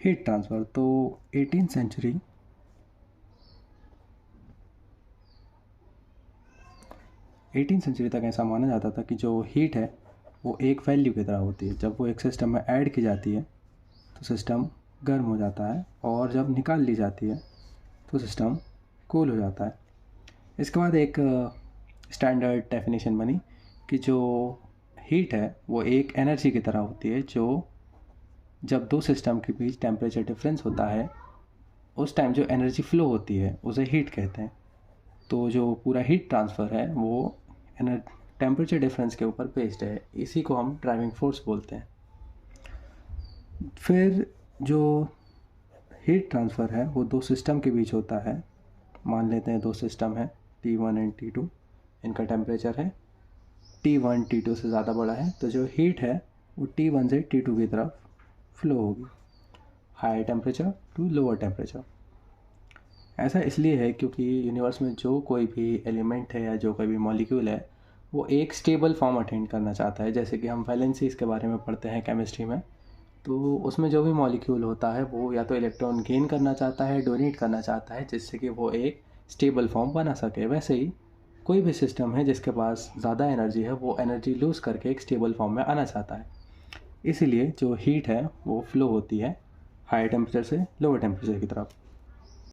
Heat transfer. तो 18th century तक ऐसा माना जाता था कि जो हीट है वो एक वैल्यू की तरह होती है। जब वो एक सिस्टम में ऐड की जाती है तो सिस्टम गर्म हो जाता है, और जब निकाल ली जाती है तो सिस्टम कूल हो जाता है। इसके बाद एक स्टैंडर्ड डेफिनेशन बनी कि जो हीट है वो एक एनर्जी की तरह होती है, जो जब दो सिस्टम के बीच टेम्परेचर डिफरेंस होता है उस टाइम जो एनर्जी फ्लो होती है उसे हीट कहते हैं। तो जो पूरा हीट ट्रांसफ़र है वो टेम्परेचर डिफरेंस के ऊपर बेस्ड है। इसी को हम ड्राइविंग फोर्स बोलते हैं। फिर जो हीट ट्रांसफ़र है वो दो सिस्टम के बीच होता है। मान लेते हैं दो सिस्टम है T1 एंड T2, इनका टेम्परेचर है T1 T2 से ज़्यादा बड़ा है, तो जो हीट है वो T1 से T2 की तरफ फ्लो होगी, high temperature to lower temperature. ऐसा इसलिए है क्योंकि यूनिवर्स में जो कोई भी एलिमेंट है या जो कोई भी मॉलिक्यूल है वो एक स्टेबल फॉर्म अटेंड करना चाहता है। जैसे कि हम वैलेंसीज के बारे में पढ़ते हैं केमिस्ट्री में, तो उसमें जो भी मॉलिक्यूल होता है वो या तो इलेक्ट्रॉन गेन करना चाहता है, डोनेट करना चाहता है, जिससे कि वो एक स्टेबल फॉर्म बना सके। वैसे ही कोई भी सिस्टम है जिसके पास ज़्यादा एनर्जी है वो एनर्जी लूज़ करके एक स्टेबल फॉर्म में आना चाहता है। इसीलिए जो हीट है वो फ्लो होती है हाई टेम्परेचर से लोअर टेम्परेचर की तरफ।